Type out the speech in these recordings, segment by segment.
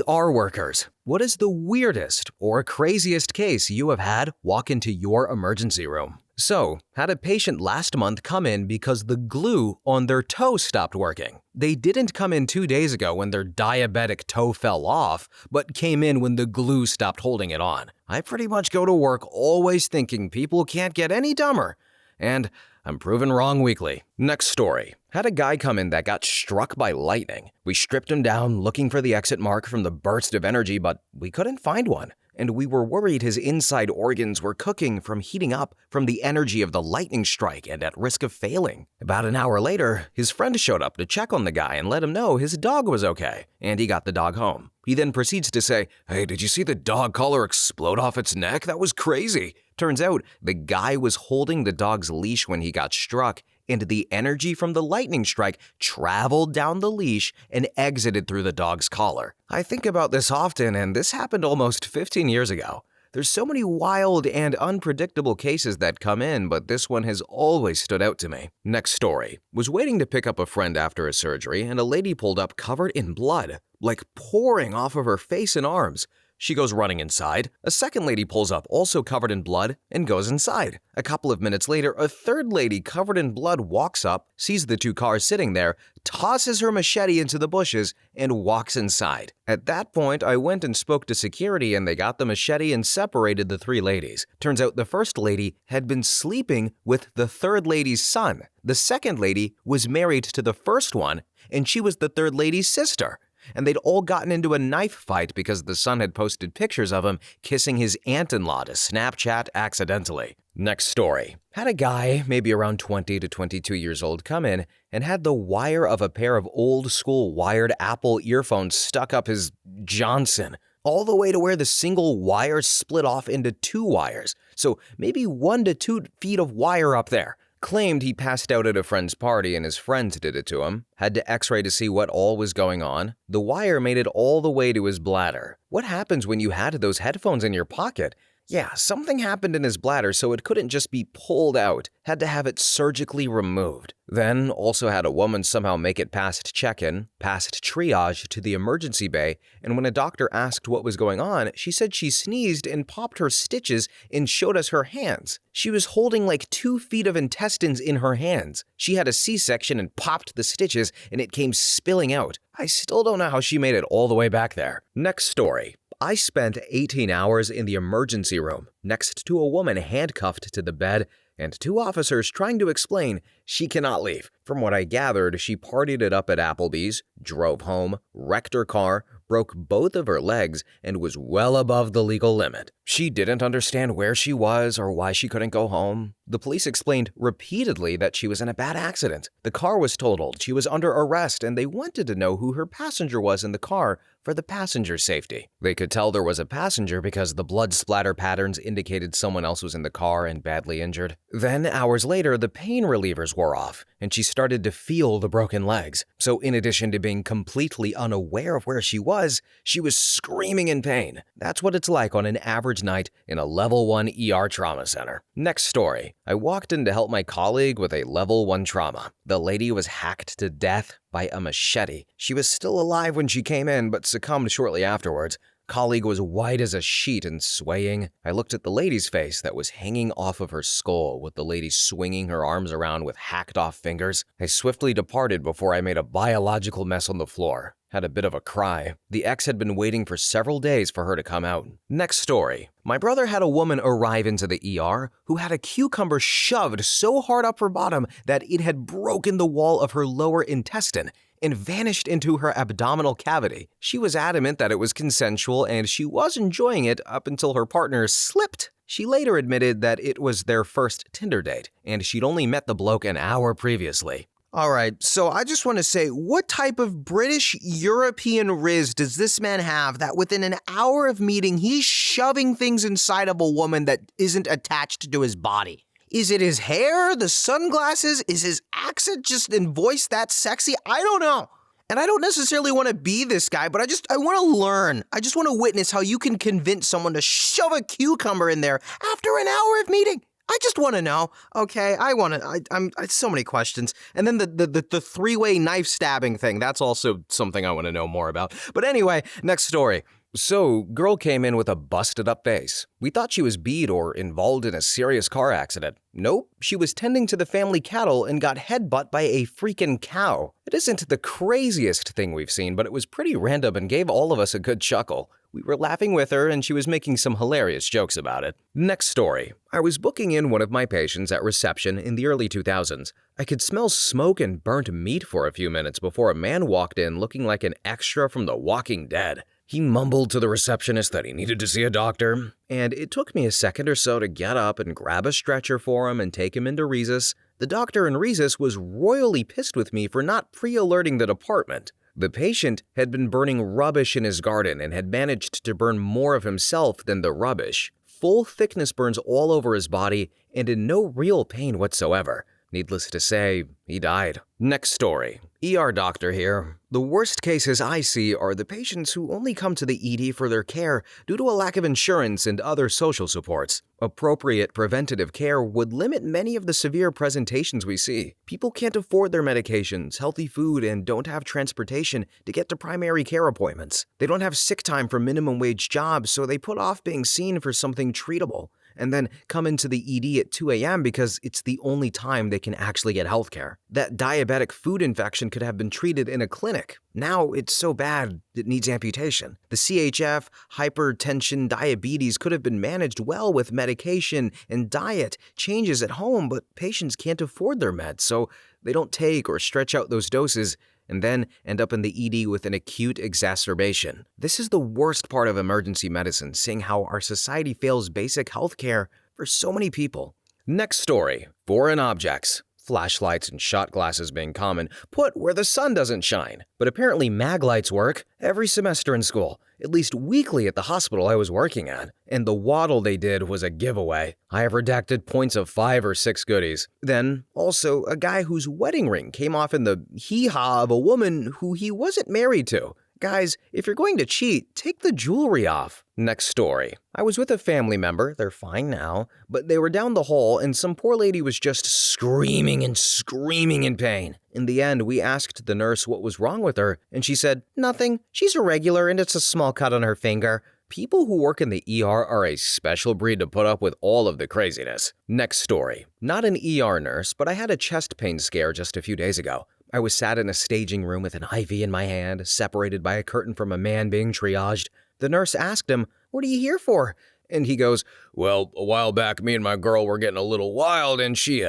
Workers. What is the weirdest or craziest case you have had walk into your emergency room? So, had a patient last month come in because the glue on their toe stopped working. They didn't come in 2 days ago when their diabetic toe fell off, but came in when the glue stopped holding it on. I pretty much go to work always thinking people can't get any dumber. And I'm proven wrong weekly. Next story. Had a guy come in that got struck by lightning. We stripped him down looking for the exit mark from the burst of energy, but we couldn't find one. And we were worried his inside organs were cooking from heating up from the energy of the lightning strike and at risk of failing. About an hour later, his friend showed up to check on the guy and let him know his dog was okay, and he got the dog home. He then proceeds to say, "Hey, did you see the dog collar explode off its neck? That was crazy." Turns out, the guy was holding the dog's leash when he got struck, and the energy from the lightning strike traveled down the leash and exited through the dog's collar. I think about this often, and this happened almost 15 years ago. There's so many wild and unpredictable cases that come in, but this one has always stood out to me. Next story. Was waiting to pick up a friend after a surgery, and a lady pulled up covered in blood, like pouring off of her face and arms. She goes running inside. A second lady pulls up, also covered in blood, and goes inside. A couple of minutes later, a third lady covered in blood walks up, sees the two cars sitting there, tosses her machete into the bushes, and walks inside. At that point, I went and spoke to security, and they got the machete and separated the three ladies. Turns out the first lady had been sleeping with the third lady's son. The second lady was married to the first one, and she was the third lady's sister. And they'd all gotten into a knife fight because the son had posted pictures of him kissing his aunt-in-law to Snapchat accidentally. Next story. Had a guy, maybe around 20 to 22 years old, come in and had the wire of a pair of old-school wired Apple earphones stuck up his Johnson, all the way to where the single wire split off into two wires. So maybe 1 to 2 feet of wire up there. Claimed he passed out at a friend's party and his friends did it to him. Had to x-ray to see what all was going on. The wire made it all the way to his bladder. What happens when you had those headphones in your pocket? Yeah, something happened in his bladder, so it couldn't just be pulled out. Had to have it surgically removed. Then also had a woman somehow make it past check-in, past triage to the emergency bay, and when a doctor asked what was going on, she said she sneezed and popped her stitches and showed us her hands. She was holding like 2 feet of intestines in her hands. She had a C-section and popped the stitches and it came spilling out. I still don't know how she made it all the way back there. Next story. I spent 18 hours in the emergency room next to a woman handcuffed to the bed and 2 officers trying to explain she cannot leave. From what I gathered, she partied it up at Applebee's, drove home, wrecked her car, broke both of her legs, and was well above the legal limit. She didn't understand where she was or why she couldn't go home. The police explained repeatedly that she was in a bad accident. The car was totaled, she was under arrest, and they wanted to know who her passenger was in the car for the passenger's safety. They could tell there was a passenger because the blood splatter patterns indicated someone else was in the car and badly injured. Then, hours later, the pain relievers wore off, and she started to feel the broken legs. So in addition to being completely unaware of where she was screaming in pain. That's what it's like on an average night in a level 1 ER trauma center. Next story. I walked in to help my colleague with a level 1 trauma. The lady was hacked to death by a machete. She was still alive when she came in, but succumbed shortly afterwards. Colleague was white as a sheet and swaying. I looked at the lady's face that was hanging off of her skull, with the lady swinging her arms around with hacked-off fingers. I swiftly departed before I made a biological mess on the floor. Had a bit of a cry. The ex had been waiting for several days for her to come out. Next story. My brother had a woman arrive into the ER who had a cucumber shoved so hard up her bottom that it had broken the wall of her lower intestine and vanished into her abdominal cavity. She was adamant that it was consensual and she was enjoying it up until her partner slipped. She later admitted that it was their first Tinder date and she'd only met the bloke an hour previously. Alright, so I just want to say, what type of British European riz does this man have that within an hour of meeting, he's shoving things inside of a woman that isn't attached to his body? Is it his hair, the sunglasses? Is his accent just in voice that sexy? I don't know. And I don't necessarily want to be this guy, but I want to learn. I just want to witness how you can convince someone to shove a cucumber in there after an hour of meeting. I just want to know. Okay, I'm so many questions. And then the three-way knife stabbing thing, that's also something I want to know more about. But anyway, next story. So, girl came in with a busted up face. We thought she was beat or involved in a serious car accident. Nope, she was tending to the family cattle and got headbutt by a freaking cow. It isn't the craziest thing we've seen, but it was pretty random and gave all of us a good chuckle. We were laughing with her and she was making some hilarious jokes about it. Next story. I was booking in one of my patients at reception in the early 2000s. I could smell smoke and burnt meat for a few minutes before a man walked in looking like an extra from The Walking Dead. He mumbled to the receptionist that he needed to see a doctor, and it took me a second or so to get up and grab a stretcher for him and take him into Resus. The doctor in Resus was royally pissed with me for not pre-alerting the department. The patient had been burning rubbish in his garden and had managed to burn more of himself than the rubbish. Full thickness burns all over his body and in no real pain whatsoever. Needless to say, he died. Next story. ER doctor here. The worst cases I see are the patients who only come to the ED for their care due to a lack of insurance and other social supports. Appropriate preventative care would limit many of the severe presentations we see. People can't afford their medications, healthy food, and don't have transportation to get to primary care appointments. They don't have sick time for minimum wage jobs, so they put off being seen for something treatable, and then come into the ED at 2 a.m. because it's the only time they can actually get healthcare. That diabetic food infection could have been treated in a clinic. Now it's so bad it needs amputation. The CHF, hypertension, diabetes could have been managed well with medication and diet changes at home, but patients can't afford their meds, so they don't take or stretch out those doses and then end up in the ED with an acute exacerbation. This is the worst part of emergency medicine, seeing how our society fails basic health care for so many people. Next story. Foreign objects. Flashlights and shot glasses being common, put where the sun doesn't shine. But apparently mag lights work every semester in school, at least weekly at the hospital I was working at. And the waddle they did was a giveaway. I have redacted points of 5 or 6 goodies. Then, also, a guy whose wedding ring came off in the hee-haw of a woman who he wasn't married to. Guys, if you're going to cheat, take the jewelry off. Next story. I was with a family member, they're fine now, but they were down the hall and some poor lady was just screaming and screaming in pain. In the end, we asked the nurse what was wrong with her, and she said, "Nothing, she's irregular and it's a small cut on her finger." People who work in the ER are a special breed to put up with all of the craziness. Next story. Not an ER nurse, but I had a chest pain scare just a few days ago. I was sat in a staging room with an IV in my hand, separated by a curtain from a man being triaged. The nurse asked him, "What are you here for?" And he goes, "Well, a while back, me and my girl were getting a little wild, and she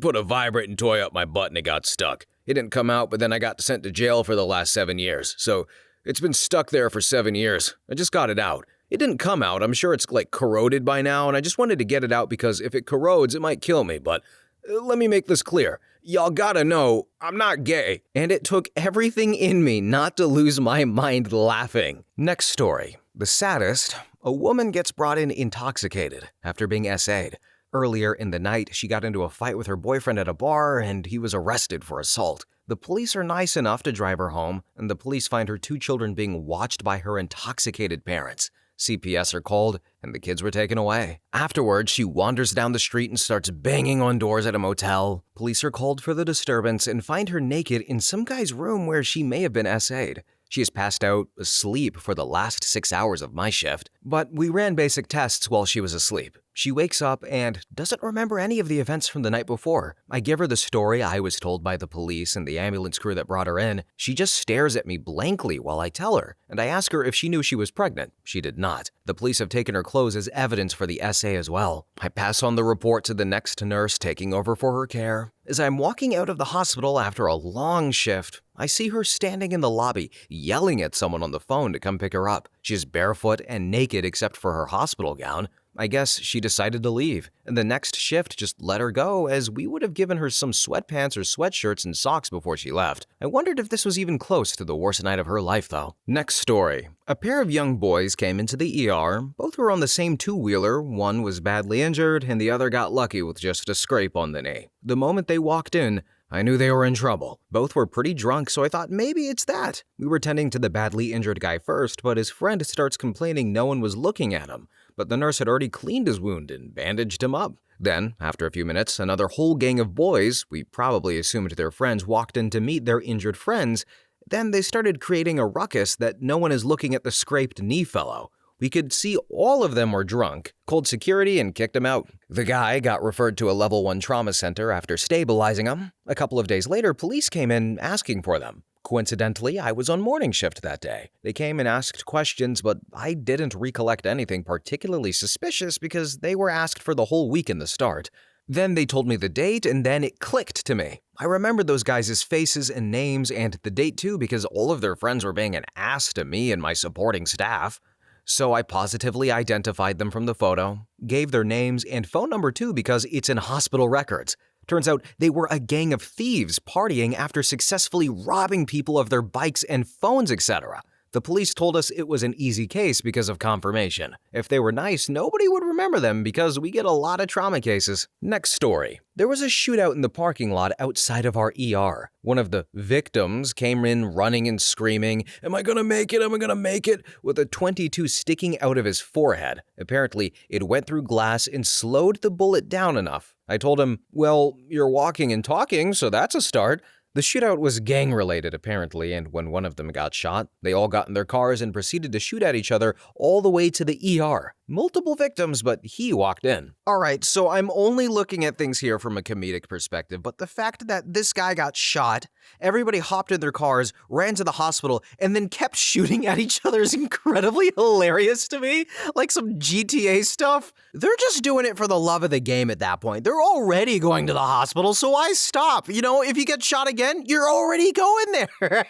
put a vibrating toy up my butt and it got stuck. It didn't come out, but then I got sent to jail for the last 7 years. So it's been stuck there for 7 years. I just got it out. It didn't come out. I'm sure it's like corroded by now, and I just wanted to get it out because if it corrodes, it might kill me, but let me make this clear. Y'all gotta know, I'm not gay." And it took everything in me not to lose my mind laughing. Next story. The saddest, a woman gets brought in intoxicated after being SA'd. Earlier in the night, she got into a fight with her boyfriend at a bar and he was arrested for assault. The police are nice enough to drive her home, and the police find her 2 children being watched by her intoxicated parents. CPS are called, and the kids were taken away. Afterwards, she wanders down the street and starts banging on doors at a motel. Police are called for the disturbance and find her naked in some guy's room where she may have been SA'd. She is passed out asleep for the last 6 hours of my shift, but we ran basic tests while she was asleep. She wakes up and doesn't remember any of the events from the night before. I give her the story I was told by the police and the ambulance crew that brought her in. She just stares at me blankly while I tell her, and I ask her if she knew she was pregnant. She did not. The police have taken her clothes as evidence for the SA as well. I pass on the report to the next nurse taking over for her care. As I'm walking out of the hospital after a long shift, I see her standing in the lobby, yelling at someone on the phone to come pick her up. She's barefoot and naked except for her hospital gown. I guess she decided to leave, and the next shift just let her go, as we would have given her some sweatpants or sweatshirts and socks before she left. I wondered if this was even close to the worst night of her life, though. Next story. A pair of young boys came into the ER. Both were on the same two-wheeler. One was badly injured, and the other got lucky with just a scrape on the knee. The moment they walked in, I knew they were in trouble. Both were pretty drunk, so I thought maybe it's that. We were tending to the badly injured guy first, but his friend starts complaining no one was looking at him. But the nurse had already cleaned his wound and bandaged him up. Then, after a few minutes, another whole gang of boys, we probably assumed their friends, walked in to meet their injured friends. Then they started creating a ruckus that no one is looking at the scraped knee fellow. We could see all of them were drunk, called security and kicked him out. The guy got referred to a level 1 trauma center after stabilizing him. A couple of days later, police came in asking for them. Coincidentally, I was on morning shift that day. They came and asked questions, but I didn't recollect anything particularly suspicious because they were asked for the whole week in the start. Then they told me the date, and then it clicked to me. I remembered those guys' faces and names and the date too because all of their friends were being an ass to me and my supporting staff. So I positively identified them from the photo, gave their names and phone number too because it's in hospital records. Turns out they were a gang of thieves partying after successfully robbing people of their bikes and phones, etc. The police told us it was an easy case because of confirmation. If they were nice, nobody would remember them because we get a lot of trauma cases. Next story. There was a shootout in the parking lot outside of our ER. One of the victims came in running and screaming, "Am I gonna make it? Am I gonna make it?" with a .22 sticking out of his forehead. Apparently, it went through glass and slowed the bullet down enough. I told him, "Well, you're walking and talking, so that's a start." The shootout was gang-related, apparently, and when one of them got shot, they all got in their cars and proceeded to shoot at each other all the way to the ER. Multiple victims, but he walked in. Alright, so I'm only looking at things here from a comedic perspective, but the fact that this guy got shot, everybody hopped in their cars, ran to the hospital, and then kept shooting at each other is incredibly hilarious to me. Like some GTA stuff. They're just doing it for the love of the game at that point. They're already going to the hospital, so why stop? You know, if you get shot again, you're already going there.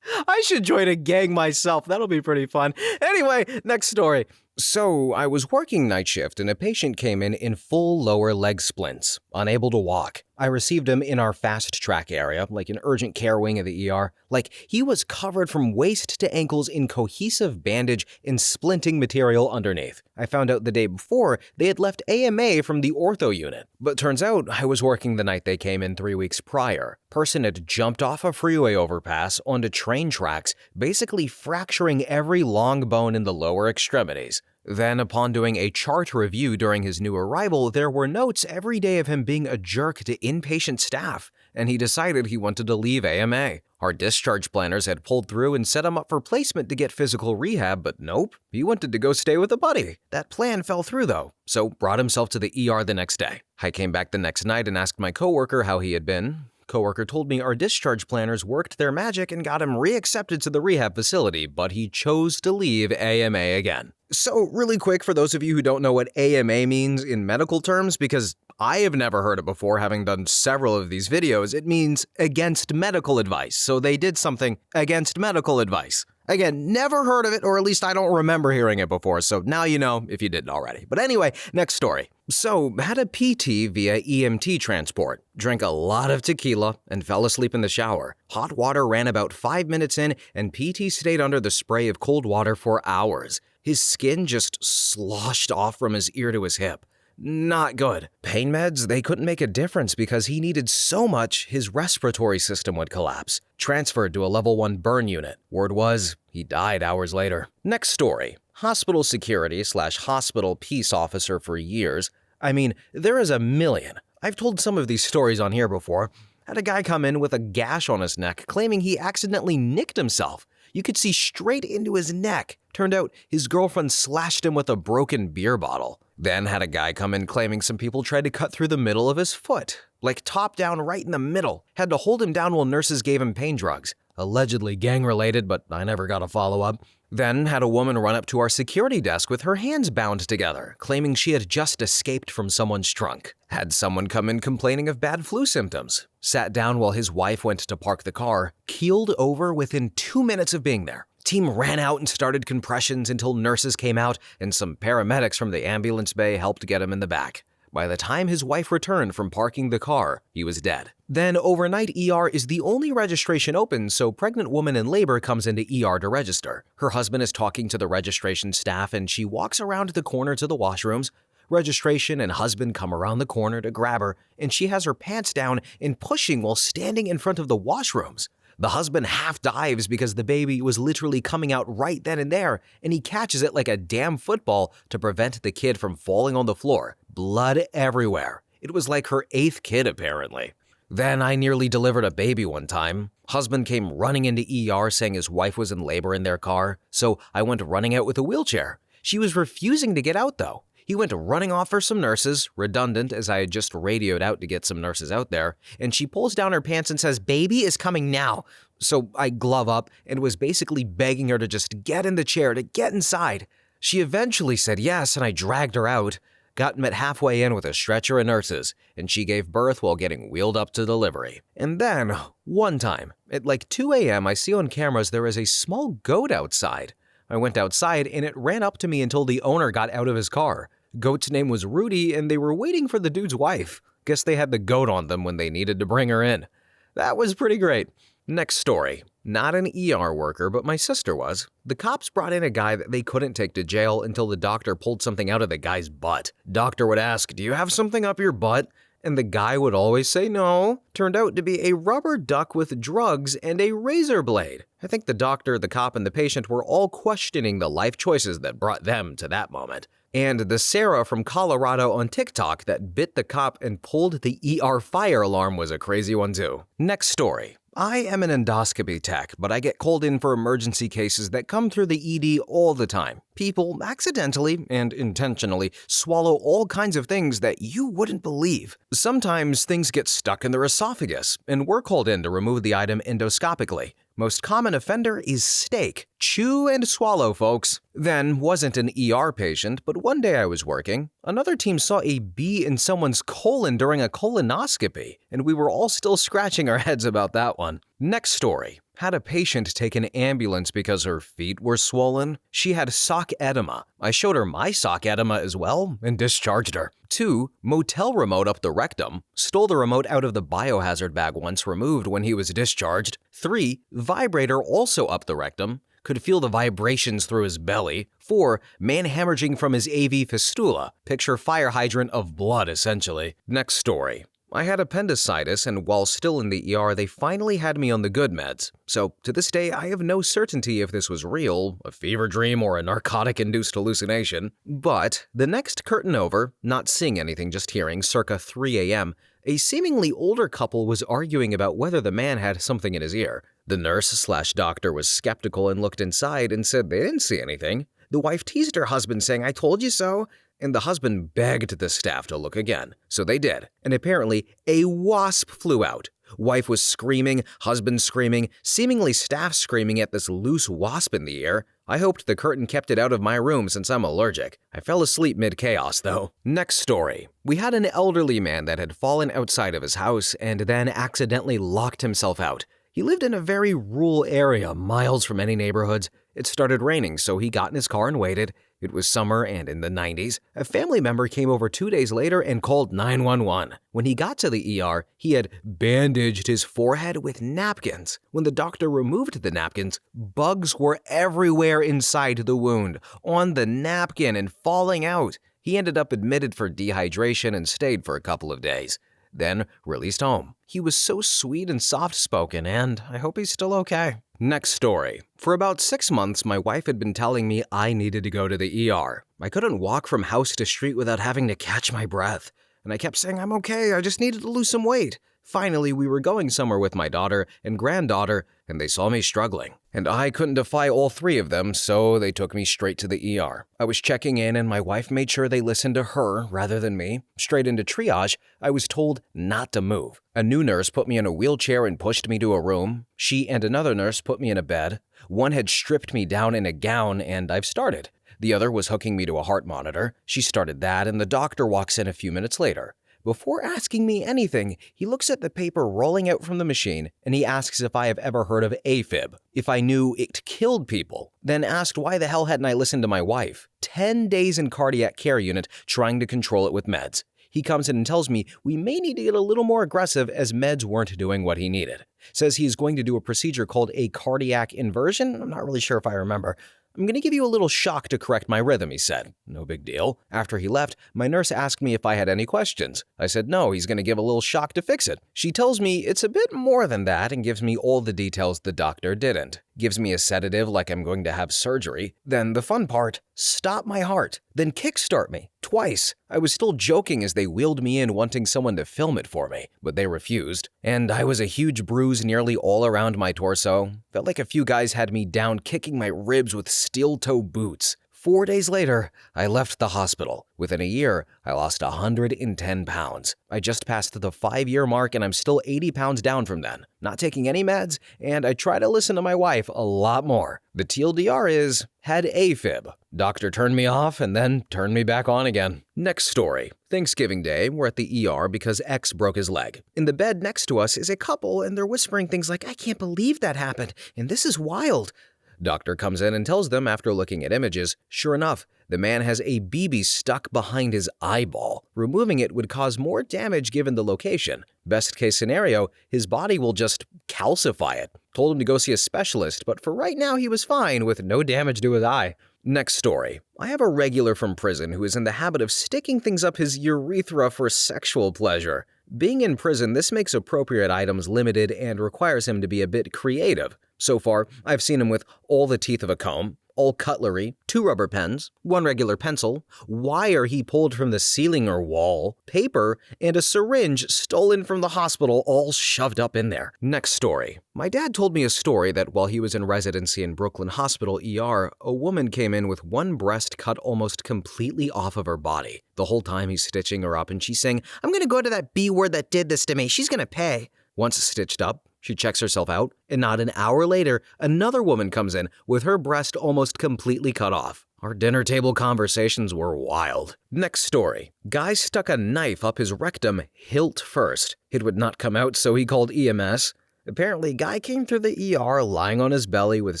I should join a gang myself. That'll be pretty fun. Anyway, next story. So, I was working night shift and a patient came in full lower leg splints, unable to walk. I received him in our fast track area, like an urgent care wing of the ER. Like, he was covered from waist to ankles in cohesive bandage and splinting material underneath. I found out the day before they had left AMA from the ortho unit. But turns out I was working the night they came in 3 weeks prior. Person had jumped off a freeway overpass onto train tracks, basically fracturing every long bone in the lower extremities. Then, upon doing a chart review during his new arrival, there were notes every day of him being a jerk to inpatient staff, and he decided he wanted to leave AMA. Our discharge planners had pulled through and set him up for placement to get physical rehab, but nope, he wanted to go stay with a buddy. That plan fell through though, so brought himself to the ER the next day. I came back the next night and asked my coworker how he had been. Coworker told me our discharge planners worked their magic and got him reaccepted to the rehab facility, but he chose to leave AMA again. So really quick, for those of you who don't know what AMA means in medical terms, because I have never heard it before, having done several of these videos, it means against medical advice. So they did something against medical advice. Again, never heard of it, or at least I don't remember hearing it before, so now you know if you didn't already. But anyway, next story. So, had a PT via EMT transport, drank a lot of tequila, and fell asleep in the shower. Hot water ran about 5 minutes in, and PT stayed under the spray of cold water for hours. His skin just sloshed off from his ear to his hip. Not good. Pain meds, they couldn't make a difference because he needed so much his respiratory system would collapse. Transferred to a level 1 burn unit. Word was, he died hours later. Next story. Hospital security/hospital peace officer for years. I mean, there is a million. I've told some of these stories on here before. Had a guy come in with a gash on his neck claiming he accidentally nicked himself. You could see straight into his neck. Turned out his girlfriend slashed him with a broken beer bottle. Then had a guy come in claiming some people tried to cut through the middle of his foot. Like top down right in the middle. Had to hold him down while nurses gave him pain drugs. Allegedly gang-related, but I never got a follow-up. Then had a woman run up to our security desk with her hands bound together, claiming she had just escaped from someone's trunk. Had someone come in complaining of bad flu symptoms. Sat down while his wife went to park the car, keeled over within 2 minutes of being there. Team ran out and started compressions until nurses came out and some paramedics from the ambulance bay helped get him in the back. By the time his wife returned from parking the car, he was dead. Then overnight ER is the only registration open, so pregnant woman in labor comes into ER to register. Her husband is talking to the registration staff and she walks around the corner to the washrooms. Registration and husband come around the corner to grab her and she has her pants down and pushing while standing in front of the washrooms. The husband half dives because the baby was literally coming out right then and there, and he catches it like a damn football to prevent the kid from falling on the floor. Blood everywhere. It was like her 8th kid, apparently. Then I nearly delivered a baby one time. Husband came running into ER saying his wife was in labor in their car, so I went running out with a wheelchair. She was refusing to get out, though. He went running off for some nurses, redundant as I had just radioed out to get some nurses out there, and she pulls down her pants and says, "Baby is coming now." So I glove up and was basically begging her to just get in the chair, to get inside. She eventually said yes, and I dragged her out. Got met halfway in with a stretcher of nurses, and she gave birth while getting wheeled up to delivery. And then, one time, at like 2 a.m., I see on cameras there is a small goat outside. I went outside, and it ran up to me until the owner got out of his car. Goat's name was Rudy, and they were waiting for the dude's wife. Guess they had the goat on them when they needed to bring her in. That was pretty great. Next story. Not an ER worker, but my sister was. The cops brought in a guy that they couldn't take to jail until the doctor pulled something out of the guy's butt. Doctor would ask, "Do you have something up your butt?" And the guy would always say no. Turned out to be a rubber duck with drugs and a razor blade. I think the doctor, the cop, and the patient were all questioning the life choices that brought them to that moment. And the Sarah from Colorado on TikTok that bit the cop and pulled the ER fire alarm was a crazy one too. Next story. I am an endoscopy tech, but I get called in for emergency cases that come through the ED all the time. People accidentally and intentionally swallow all kinds of things that you wouldn't believe. Sometimes things get stuck in their esophagus, and we're called in to remove the item endoscopically. Most common offender is steak. Chew and swallow, folks. Then wasn't an ER patient, but one day I was working. Another team saw a bee in someone's colon during a colonoscopy, and we were all still scratching our heads about that one. Next story. Had a patient take an ambulance because her feet were swollen. She had sock edema. I showed her my sock edema as well and discharged her. 2. Motel remote up the rectum. Stole the remote out of the biohazard bag once removed when he was discharged. 3. Vibrator also up the rectum. Could feel the vibrations through his belly. 4. Man hemorrhaging from his AV fistula. Picture fire hydrant of blood, essentially. Next story. I had appendicitis, and while still in the ER, they finally had me on the good meds. So, to this day, I have no certainty if this was real, a fever dream, or a narcotic-induced hallucination. But, the next curtain over, not seeing anything, just hearing, circa 3 a.m., a seemingly older couple was arguing about whether the man had something in his ear. The nurse/doctor was skeptical and looked inside and said they didn't see anything. The wife teased her husband, saying, "I told you so." And the husband begged the staff to look again. So they did, and apparently a wasp flew out. Wife was screaming, husband screaming, seemingly staff screaming at this loose wasp in the ear. I hoped the curtain kept it out of my room since I'm allergic. I fell asleep mid-chaos, though. Next story. We had an elderly man that had fallen outside of his house and then accidentally locked himself out. He lived in a very rural area, miles from any neighborhoods. It started raining, so he got in his car and waited. It was summer and in the 90s. A family member came over 2 days later and called 911. When he got to the ER, he had bandaged his forehead with napkins. When the doctor removed the napkins, bugs were everywhere inside the wound, on the napkin and falling out. He ended up admitted for dehydration and stayed for a couple of days. Then released home. He was so sweet and soft-spoken, and I hope he's still okay. Next story. For about 6 months, my wife had been telling me I needed to go to the ER. I couldn't walk from house to street without having to catch my breath. And I kept saying, "I'm okay, I just needed to lose some weight." Finally, we were going somewhere with my daughter and granddaughter, and they saw me struggling. And I couldn't defy all 3 of them, so they took me straight to the ER. I was checking in, and my wife made sure they listened to her rather than me. Straight into triage, I was told not to move. A new nurse put me in a wheelchair and pushed me to a room. She and another nurse put me in a bed. One had stripped me down in a gown, and I've started. The other was hooking me to a heart monitor. She started that, and the doctor walks in a few minutes later. Before asking me anything, he looks at the paper rolling out from the machine, and he asks if I have ever heard of AFib, if I knew it killed people, then asked why the hell hadn't I listened to my wife. 10 days in cardiac care unit trying to control it with meds. He comes in and tells me we may need to get a little more aggressive as meds weren't doing what he needed. Says he's going to do a procedure called a cardiac inversion. I'm not really sure if I remember. "I'm gonna give you a little shock to correct my rhythm," he said. No big deal. After he left, my nurse asked me if I had any questions. I said no, he's gonna give a little shock to fix it. She tells me it's a bit more than that and gives me all the details the doctor didn't. Gives me a sedative like I'm going to have surgery. Then the fun part, stop my heart. Then kickstart me. Twice. I was still joking as they wheeled me in wanting someone to film it for me, but they refused. And I was a huge bruise nearly all around my torso. Felt like a few guys had me down kicking my ribs with steel-toe boots. 4 days later, I left the hospital. Within a year, I lost 110 pounds. I just passed the 5-year mark and I'm still 80 pounds down from then. Not taking any meds, and I try to listen to my wife a lot more. The TLDR is, had AFib. Doctor turned me off and then turned me back on again. Next story. Thanksgiving Day, we're at the ER because X broke his leg. In the bed next to us is a couple and they're whispering things like, "I can't believe that happened, and this is wild." Doctor comes in and tells them after looking at images, sure enough, the man has a BB stuck behind his eyeball. Removing it would cause more damage given the location. Best case scenario, his body will just calcify it. Told him to go see a specialist, but for right now he was fine with no damage to his eye. Next story. I have a regular from prison who is in the habit of sticking things up his urethra for sexual pleasure. Being in prison, this makes appropriate items limited and requires him to be a bit creative. So far, I've seen him with all the teeth of a comb, all cutlery, 2 rubber pens, 1 regular pencil, wire he pulled from the ceiling or wall, paper, and a syringe stolen from the hospital all shoved up in there. Next story. My dad told me a story that while he was in residency in Brooklyn Hospital ER, a woman came in with one breast cut almost completely off of her body. The whole time he's stitching her up and she's saying, "I'm gonna go to that B word that did this to me. She's gonna pay." Once stitched up, she checks herself out, and not an hour later, another woman comes in with her breast almost completely cut off. Our dinner table conversations were wild. Next story. Guy stuck a knife up his rectum hilt first. It would not come out, so he called EMS. Apparently, Guy came through the ER lying on his belly with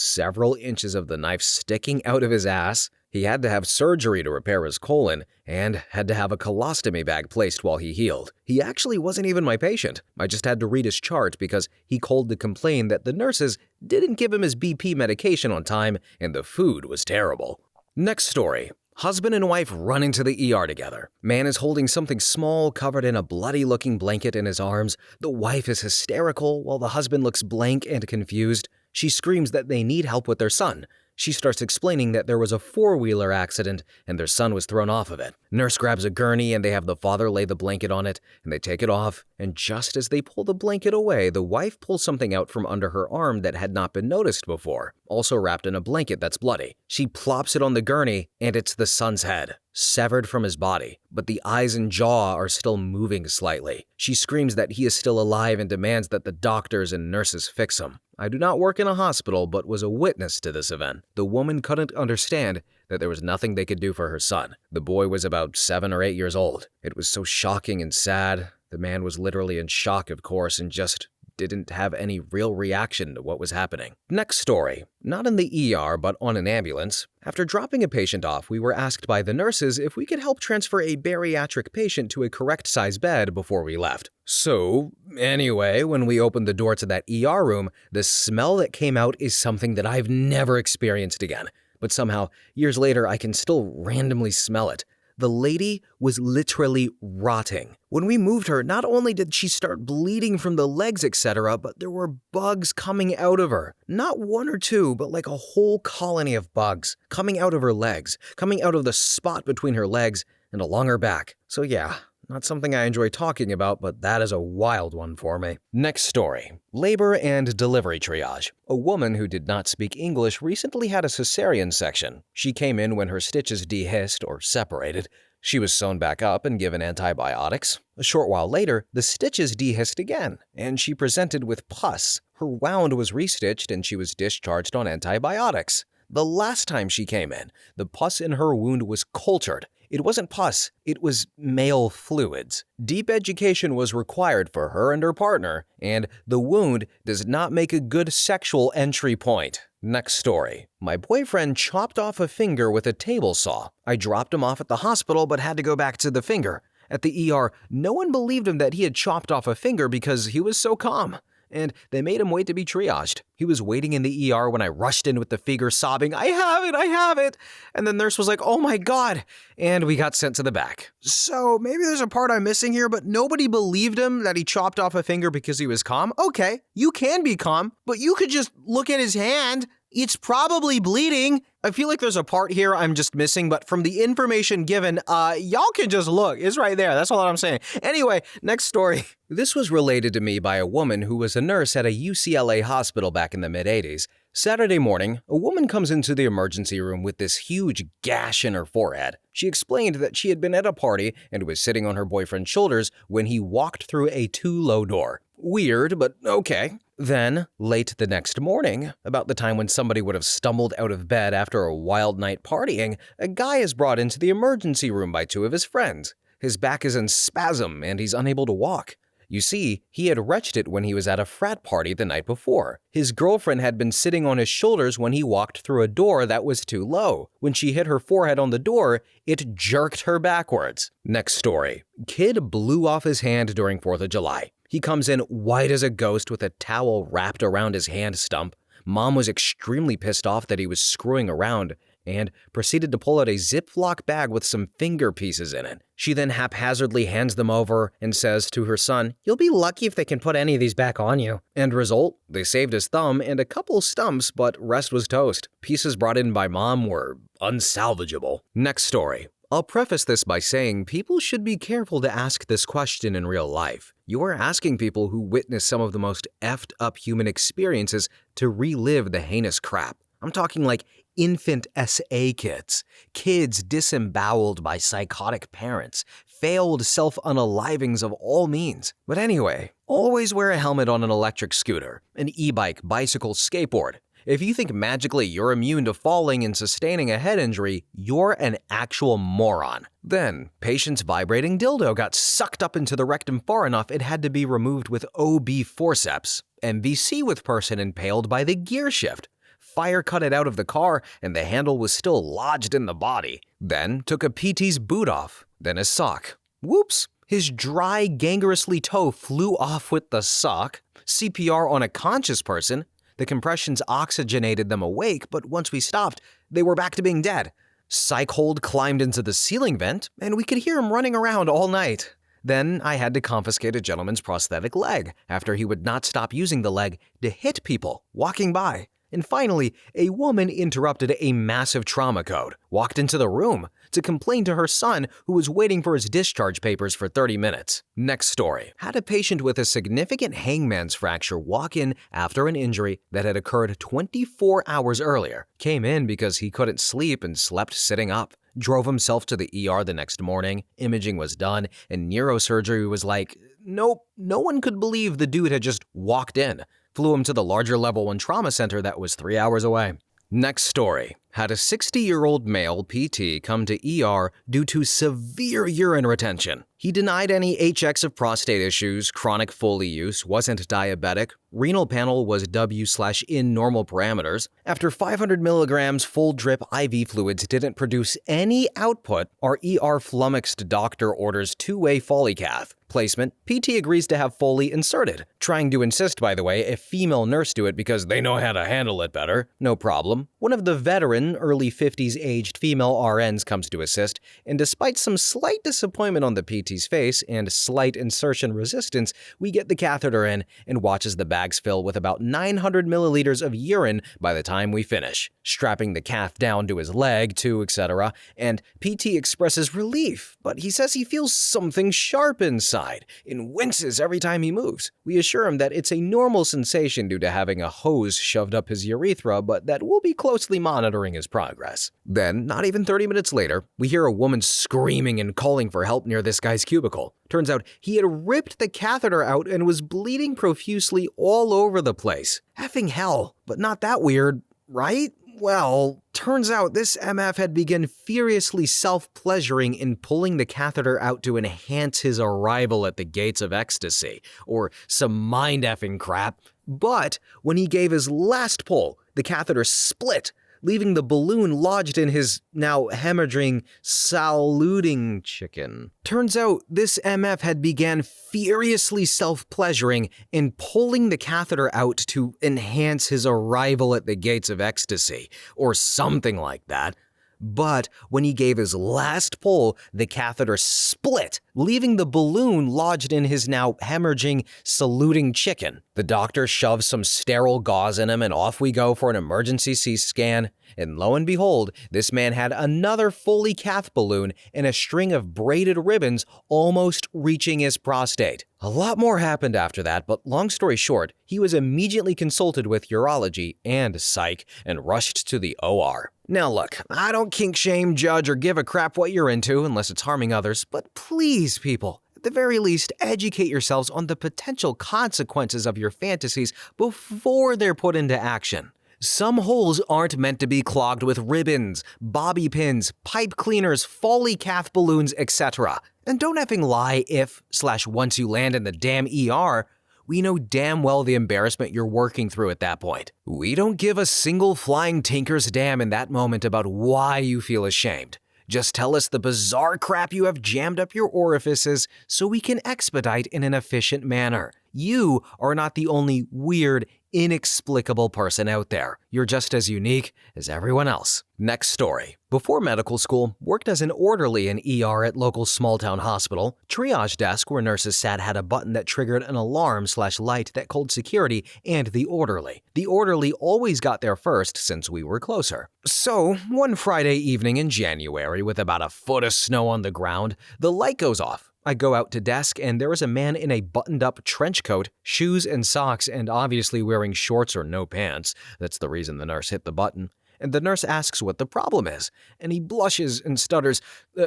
several inches of the knife sticking out of his ass. He had to have surgery to repair his colon and had to have a colostomy bag placed while he healed. He actually wasn't even my patient. I just had to read his chart because he called to complain that the nurses didn't give him his BP medication on time and the food was terrible. Next story. Husband and wife run into the ER together. Man is holding something small covered in a bloody-looking blanket in his arms. The wife is hysterical while the husband looks blank and confused. She screams that they need help with their son. She starts explaining that there was a 4-wheeler accident and their son was thrown off of it. Nurse grabs a gurney and they have the father lay the blanket on it and they take it off. And just as they pull the blanket away, the wife pulls something out from under her arm that had not been noticed before, also wrapped in a blanket that's bloody. She plops it on the gurney and it's the son's head, severed from his body, but the eyes and jaw are still moving slightly. She screams that he is still alive and demands that the doctors and nurses fix him. I do not work in a hospital, but was a witness to this event. The woman couldn't understand that there was nothing they could do for her son. The boy was about 7 or 8 years old. It was so shocking and sad. The man was literally in shock, of course, and just didn't have any real reaction to what was happening. Next story. Not in the ER, but on an ambulance. After dropping a patient off, we were asked by the nurses if we could help transfer a bariatric patient to a correct size bed before we left. So, anyway, when we opened the door to that ER room, the smell that came out is something that I've never experienced again. But somehow, years later, I can still randomly smell it. The lady was literally rotting. When we moved her, not only did she start bleeding from the legs, etc., but there were bugs coming out of her. Not 1 or 2, but like a whole colony of bugs coming out of her legs, coming out of the spot between her legs and along her back. So yeah, not something I enjoy talking about, but that is a wild one for me. Next story. Labor and delivery triage. A woman who did not speak English recently had a cesarean section. She came in when her stitches dehisced or separated. She was sewn back up and given antibiotics. A short while later, the stitches dehisced again, and she presented with pus. Her wound was restitched and she was discharged on antibiotics. The last time she came in, the pus in her wound was cultured. It wasn't pus, it was male fluids. Deep education was required for her and her partner, and the wound does not make a good sexual entry point. Next story. My boyfriend chopped off a finger with a table saw. I dropped him off at the hospital but had to go back to the finger. At the ER, no one believed him that he had chopped off a finger because he was so calm. and they made him wait to be triaged. He was waiting in the ER when I rushed in with the figure sobbing, I have it! And the nurse was like, oh my god! And we got sent to the back. So maybe there's a part I'm missing here, but nobody believed him that he chopped off a finger because he was calm? Okay, you can be calm, but you could just look at his hand. It's probably bleeding. I feel like there's a part here I'm just missing, but from the information given, y'all can just look. It's right there. That's all I'm saying. Anyway, next story. This was related to me by a woman who was a nurse at a UCLA hospital back in the mid-80s. Saturday morning, a woman comes into the emergency room with this huge gash in her forehead. She explained that she had been at a party and was sitting on her boyfriend's shoulders when he walked through a too-low door. Weird, but okay. Then, late the next morning, about the time when somebody would have stumbled out of bed after a wild night partying, a guy is brought into the emergency room by two of his friends. His back is in spasm and he's unable to walk. You see, he had wrenched it when he was at a frat party the night before. His girlfriend had been sitting on his shoulders when he walked through a door that was too low. When she hit her forehead on the door, it jerked her backwards. Next story. Kid blew off his hand during 4th of July. He comes in white as a ghost with a towel wrapped around his hand stump. Mom was extremely pissed off that he was screwing around and proceeded to pull out a Ziploc bag with some finger pieces in it. She then haphazardly hands them over and says to her son, "You'll be lucky if they can put any of these back on you." End result, they saved his thumb and a couple stumps, but rest was toast. Pieces brought in by mom were unsalvageable. Next story. I'll preface this by saying people should be careful to ask this question in real life. You are asking people who witness some of the most effed up human experiences to relive the heinous crap. I'm talking like infant SA kids disemboweled by psychotic parents, failed self-unalivings of all means. But anyway, always wear a helmet on an electric scooter, an e-bike, bicycle, skateboard. If you think magically you're immune to falling and sustaining a head injury, you're an actual moron. Then, patient's vibrating dildo got sucked up into the rectum far enough it had to be removed with OB forceps. MVC with person impaled by the gear shift. Fire cut it out of the car and the handle was still lodged in the body. Then took a PT's boot off, then his sock. Whoops, his dry, gangreously toe flew off with the sock. CPR on a conscious person. The compressions oxygenated them awake, but once we stopped, they were back to being dead. Psych hold climbed into the ceiling vent, and we could hear him running around all night. Then I had to confiscate a gentleman's prosthetic leg after he would not stop using the leg to hit people walking by. And finally, a woman interrupted a massive trauma code, walked into the room to complain to her son who was waiting for his discharge papers for 30 minutes. Next story. Had a patient with a significant hangman's fracture walk in after an injury that had occurred 24 hours earlier. Came in because he couldn't sleep and slept sitting up. Drove himself to the ER the next morning, imaging was done, and neurosurgery was like, nope, no one could believe the dude had just walked in. Flew him to the larger level 1 trauma center that was 3 hours away. Next story. Had a 60-year-old male PT come to ER due to severe urine retention. He denied any HX of prostate issues, chronic Foley use, wasn't diabetic, renal panel was W/in normal parameters. After 500 milligrams full drip IV fluids didn't produce any output, our ER flummoxed doctor orders 2-way Foley cath. Placement, PT agrees to have Foley inserted. Trying to insist, by the way, a female nurse do it because they know how to handle it better. No problem. One of the veteran, early 50s aged female RNs comes to assist, and despite some slight disappointment on the PT's face and slight insertion resistance, we get the catheter in and watches the bags fill with about 900 milliliters of urine by the time we finish. Strapping the cath down to his leg, too, etc., and PT expresses relief, but he says he feels something sharp inside and winces every time he moves. We assure him that it's a normal sensation due to having a hose shoved up his urethra, but that we'll be closely monitoring his progress. Then, not even 30 minutes later, we hear a woman screaming and calling for help near this guy's cubicle. Turns out he had ripped the catheter out and was bleeding profusely all over the place. Effing hell, but not that weird, right? Well, turns out this MF had begun furiously self-pleasuring in pulling the catheter out to enhance his arrival at the gates of ecstasy, or some mind-effing crap. But when he gave his last pull, the catheter split, leaving the balloon lodged in his now hemorrhaging, saluting chicken. Turns out this MF had began furiously self-pleasuring in pulling the catheter out to enhance his arrival at the gates of ecstasy, or something like that. But when he gave his last pull, the catheter split, leaving the balloon lodged in his now hemorrhaging, saluting chicken. The doctor shoves some sterile gauze in him and off we go for an emergency CT scan. And lo and behold, this man had another fully cath balloon and a string of braided ribbons almost reaching his prostate. A lot more happened after that, but long story short, he was immediately consulted with urology and psych and rushed to the OR. Now look, I don't kink shame, judge, or give a crap what you're into unless it's harming others, but please, people, at the very least, educate yourselves on the potential consequences of your fantasies before they're put into action. Some holes aren't meant to be clogged with ribbons, bobby pins, pipe cleaners, Foley cath balloons, etc. And don't effing lie if/once you land in the damn ER, we know damn well the embarrassment you're working through at that point. We don't give a single flying tinker's damn in that moment about why you feel ashamed. Just tell us the bizarre crap you have jammed up your orifices so we can expedite in an efficient manner. You are not the only weird, inexplicable person out there. You're just as unique as everyone else. Next story. Before medical school, worked as an orderly in ER at local small-town hospital. Triage desk where nurses sat had a button that triggered an alarm/light that called security and the orderly. The orderly always got there first since we were closer. So, one Friday evening in January with about a foot of snow on the ground, the light goes off. I go out to desk and there is a man in a buttoned-up trench coat, shoes and socks, and obviously wearing shorts or no pants. That's the reason the nurse hit the button. And the nurse asks what the problem is, and he blushes and stutters,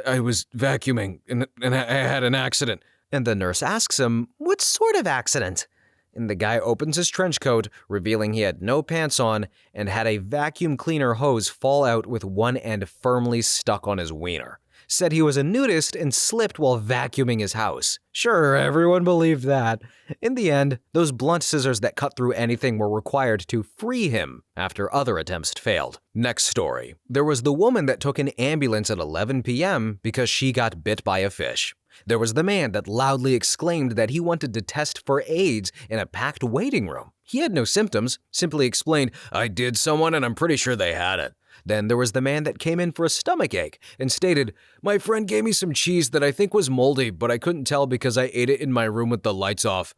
"I was vacuuming and I had an accident." And the nurse asks him, "What sort of accident?" And the guy opens his trench coat, revealing he had no pants on and had a vacuum cleaner hose fall out with one end firmly stuck on his wiener. Said he was a nudist and slipped while vacuuming his house. Sure, everyone believed that. In the end, those blunt scissors that cut through anything were required to free him after other attempts failed. Next story. There was the woman that took an ambulance at 11 p.m. because she got bit by a fish. There was the man that loudly exclaimed that he wanted to test for AIDS in a packed waiting room. He had no symptoms, simply explained, "I did someone and I'm pretty sure they had it." Then there was the man that came in for a stomach ache and stated, "My friend gave me some cheese that I think was moldy, but I couldn't tell because I ate it in my room with the lights off."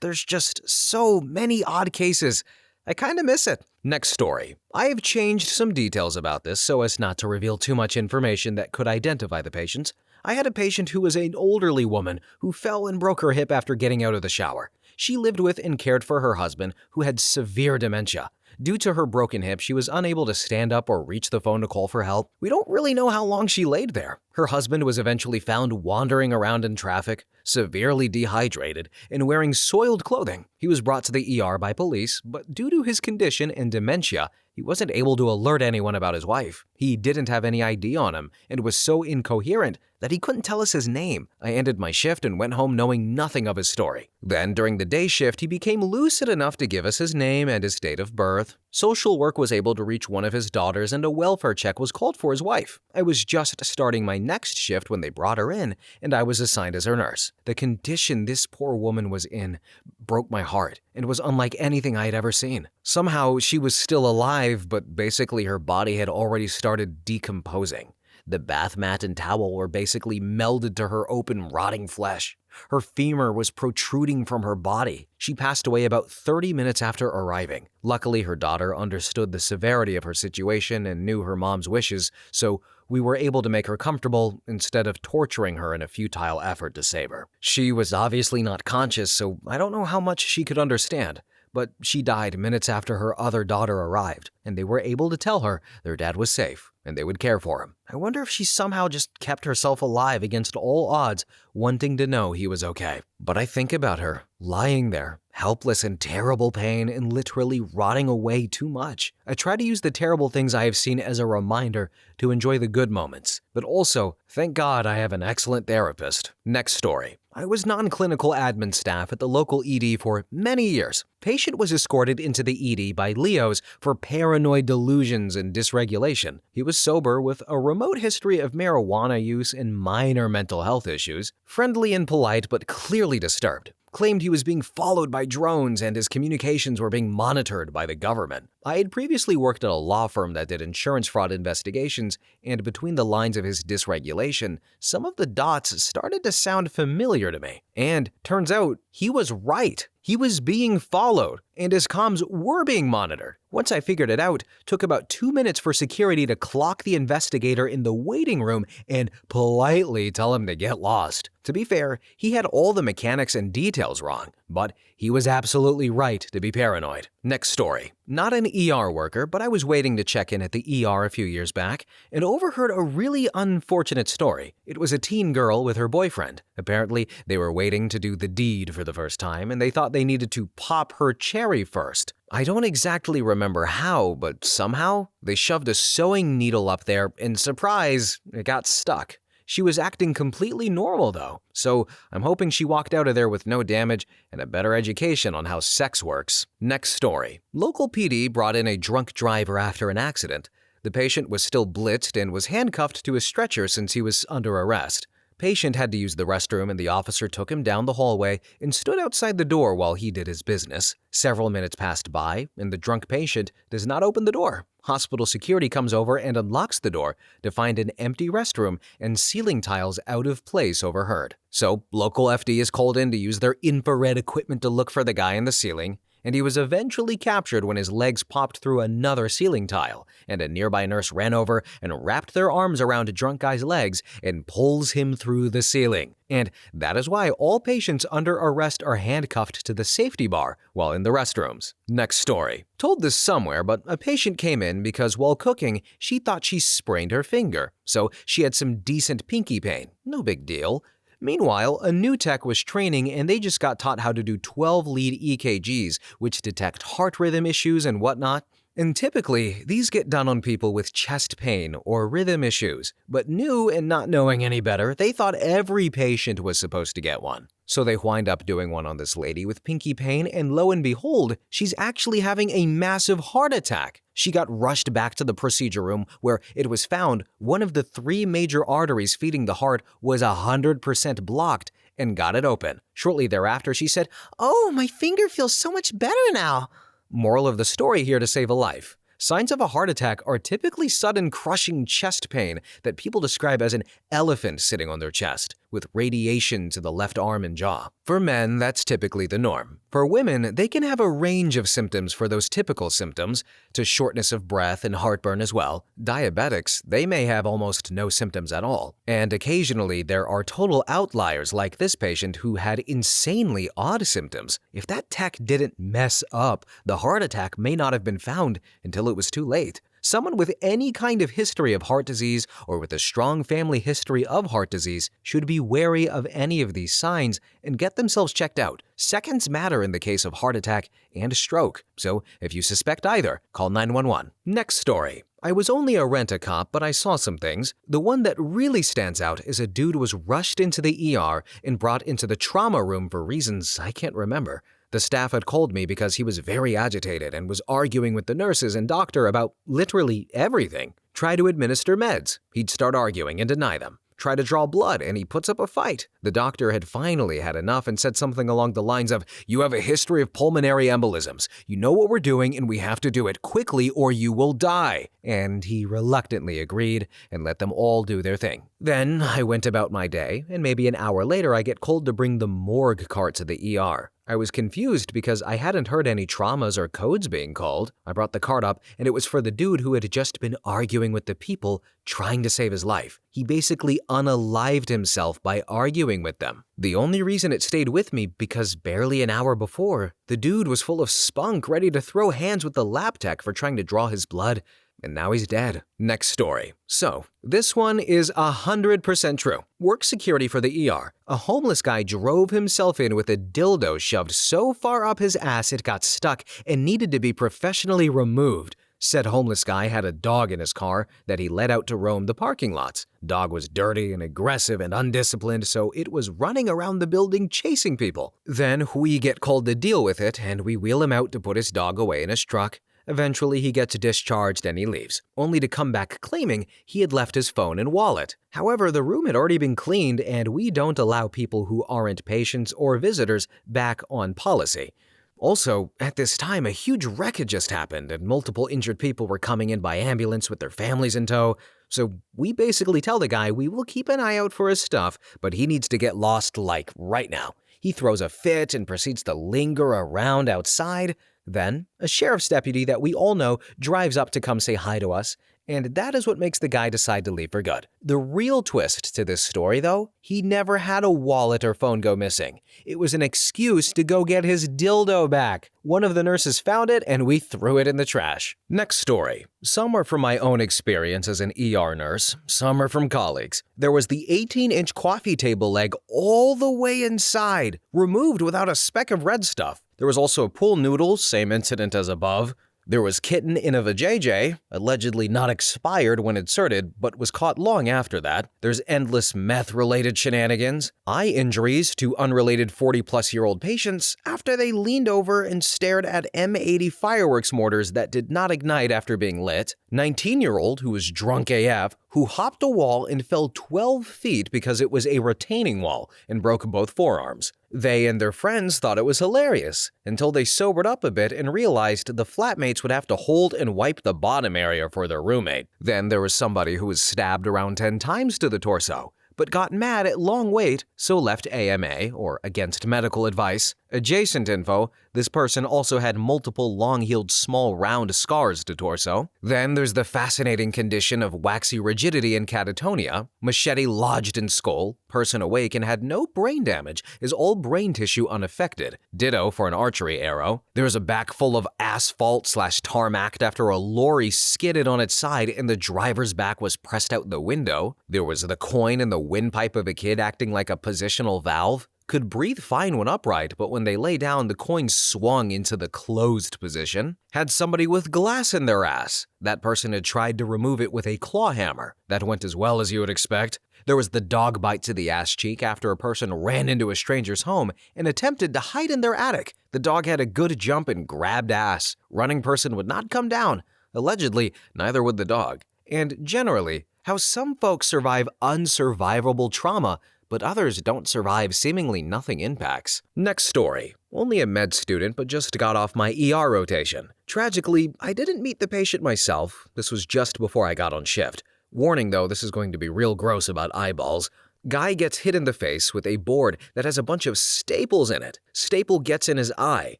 There's just so many odd cases. I kinda miss it. Next story. I have changed some details about this so as not to reveal too much information that could identify the patients. I had a patient who was an elderly woman who fell and broke her hip after getting out of the shower. She lived with and cared for her husband, who had severe dementia. Due to her broken hip, she was unable to stand up or reach the phone to call for help. We don't really know how long she laid there. Her husband was eventually found wandering around in traffic, severely dehydrated, and wearing soiled clothing. He was brought to the ER by police, but due to his condition and dementia, he wasn't able to alert anyone about his wife. He didn't have any ID on him and was so incoherent that he couldn't tell us his name. I ended my shift and went home knowing nothing of his story. Then, during the day shift, he became lucid enough to give us his name and his date of birth. Social work was able to reach one of his daughters and a welfare check was called for his wife. I was just starting my next shift when they brought her in, and I was assigned as her nurse. The condition this poor woman was in broke my heart and was unlike anything I had ever seen. Somehow, she was still alive, but basically her body had already started decomposing. The bath mat and towel were basically melded to her open, rotting flesh. Her femur was protruding from her body. She passed away about 30 minutes after arriving. Luckily, her daughter understood the severity of her situation and knew her mom's wishes, so we were able to make her comfortable instead of torturing her in a futile effort to save her. She was obviously not conscious, so I don't know how much she could understand. But she died minutes after her other daughter arrived, and they were able to tell her their dad was safe and they would care for him. I wonder if she somehow just kept herself alive against all odds, wanting to know he was okay. But I think about her, lying there, helpless in terrible pain and literally rotting away too much. I try to use the terrible things I have seen as a reminder to enjoy the good moments, but also, thank God I have an excellent therapist. Next story. I was non-clinical admin staff at the local ED for many years. Patient was escorted into the ED by Leos for paranoid delusions and dysregulation. He was sober with a remote history of marijuana use and minor mental health issues, friendly and polite but clearly disturbed. Claimed he was being followed by drones and his communications were being monitored by the government. I had previously worked at a law firm that did insurance fraud investigations, and between the lines of his dysregulation, some of the dots started to sound familiar to me. And turns out, he was right. He was being followed, and his comms were being monitored. Once I figured it out, took about 2 minutes for security to clock the investigator in the waiting room and politely tell him to get lost. To be fair, he had all the mechanics and details wrong, but he was absolutely right to be paranoid. Next story. Not an ER worker, but I was waiting to check in at the ER a few years back and overheard a really unfortunate story. It was a teen girl with her boyfriend. Apparently, they were waiting to do the deed for the first time and they thought they needed to pop her cherry first. I don't exactly remember how, but somehow they shoved a sewing needle up there and surprise, it got stuck. She was acting completely normal though, so I'm hoping she walked out of there with no damage and a better education on how sex works. Next story. Local PD brought in a drunk driver after an accident. The patient was still blitzed and was handcuffed to a stretcher since he was under arrest. Patient had to use the restroom and the officer took him down the hallway and stood outside the door while he did his business. Several minutes passed by and the drunk patient does not open the door. Hospital security comes over and unlocks the door to find an empty restroom and ceiling tiles out of place overheard. So, local FD is called in to use their infrared equipment to look for the guy in the ceiling, and he was eventually captured when his legs popped through another ceiling tile, and a nearby nurse ran over and wrapped their arms around a drunk guy's legs and pulls him through the ceiling. And that is why all patients under arrest are handcuffed to the safety bar while in the restrooms. Next story. Told this somewhere, but a patient came in because while cooking, she thought she sprained her finger, so she had some decent pinky pain. No big deal. Meanwhile, a new tech was training and they just got taught how to do 12-lead EKGs, which detect heart rhythm issues and whatnot. And typically, these get done on people with chest pain or rhythm issues. But new and not knowing any better, they thought every patient was supposed to get one. So they wind up doing one on this lady with pinky pain, and lo and behold, she's actually having a massive heart attack. She got rushed back to the procedure room where it was found one of the 3 major arteries feeding the heart was 100% blocked and got it open. Shortly thereafter, she said, "Oh, my finger feels so much better now." Moral of the story here to save a life. Signs of a heart attack are typically sudden crushing chest pain that people describe as an elephant sitting on their chest, with radiation to the left arm and jaw. For men, that's typically the norm. For women, they can have a range of symptoms for those typical symptoms, to shortness of breath and heartburn as well. Diabetics, they may have almost no symptoms at all. And occasionally, there are total outliers like this patient who had insanely odd symptoms. If that tech didn't mess up, the heart attack may not have been found until it was too late. Someone with any kind of history of heart disease or with a strong family history of heart disease should be wary of any of these signs and get themselves checked out. Seconds matter in the case of heart attack and stroke, so if you suspect either, call 911. Next story. I was only a rent-a-cop, but I saw some things. The one that really stands out is a dude was rushed into the ER and brought into the trauma room for reasons I can't remember. The staff had called me because he was very agitated and was arguing with the nurses and doctor about literally everything. Try to administer meds. He'd start arguing and deny them. Try to draw blood and he puts up a fight. The doctor had finally had enough and said something along the lines of, "You have a history of pulmonary embolisms. You know what we're doing and we have to do it quickly or you will die." And he reluctantly agreed and let them all do their thing. Then I went about my day, and maybe an hour later I get called to bring the morgue cart to the ER. I was confused because I hadn't heard any traumas or codes being called. I brought the cart up, and it was for the dude who had just been arguing with the people trying to save his life. He basically unalived himself by arguing with them. The only reason it stayed with me because barely an hour before, the dude was full of spunk ready to throw hands with the lab tech for trying to draw his blood. And now he's dead. Next story. So, this one is 100% true. Work security for the ER. A homeless guy drove himself in with a dildo shoved so far up his ass it got stuck and needed to be professionally removed. Said homeless guy had a dog in his car that he let out to roam the parking lots. Dog was dirty and aggressive and undisciplined, so it was running around the building chasing people. Then we get called to deal with it, and we wheel him out to put his dog away in his truck. Eventually, he gets discharged and he leaves, only to come back claiming he had left his phone and wallet. However, the room had already been cleaned, and we don't allow people who aren't patients or visitors back on policy. Also, at this time, a huge wreck had just happened, and multiple injured people were coming in by ambulance with their families in tow. So we basically tell the guy we will keep an eye out for his stuff, but he needs to get lost like right now. He throws a fit and proceeds to linger around outside. Then, a sheriff's deputy that we all know drives up to come say hi to us, and that is what makes the guy decide to leave for good. The real twist to this story, though, he never had a wallet or phone go missing. It was an excuse to go get his dildo back. One of the nurses found it, and we threw it in the trash. Next story. Some are from my own experience as an ER nurse, some are from colleagues. There was the 18-inch coffee table leg all the way inside, removed without a speck of red stuff. There was also a pool noodle, same incident as above. There was kitten in a vajayjay, allegedly not expired when inserted, but was caught long after that. There's endless meth-related shenanigans. Eye injuries to unrelated 40-plus-year-old patients after they leaned over and stared at M80 fireworks mortars that did not ignite after being lit. 19-year-old who was drunk AF, who hopped a wall and fell 12 feet because it was a retaining wall and broke both forearms. They and their friends thought it was hilarious until they sobered up a bit and realized the flatmates would have to hold and wipe the bottom area for their roommate. Then there was somebody who was stabbed around 10 times to the torso, but got mad at long wait, so left AMA, or against medical advice. Adjacent info, this person also had multiple long-healed small round scars to torso. Then there's the fascinating condition of waxy rigidity and catatonia. Machete lodged in skull. Person awake and had no brain damage, is all brain tissue unaffected. Ditto for an archery arrow. There's a back full of asphalt/tarmac after a lorry skidded on its side and the driver's back was pressed out the window. There was the coin in the windpipe of a kid acting like a positional valve. Could breathe fine when upright, but when they lay down, the coin swung into the closed position. Had somebody with glass in their ass. That person had tried to remove it with a claw hammer. That went as well as you would expect. There was the dog bite to the ass cheek after a person ran into a stranger's home and attempted to hide in their attic. The dog had a good jump and grabbed ass. Running person would not come down. Allegedly, neither would the dog. And generally, how some folks survive unsurvivable trauma, but others don't survive seemingly nothing impacts. Next story. Only a med student, but just got off my ER rotation. Tragically, I didn't meet the patient myself. This was just before I got on shift. Warning though, this is going to be real gross about eyeballs. Guy gets hit in the face with a board that has a bunch of staples in it. Staple gets in his eye.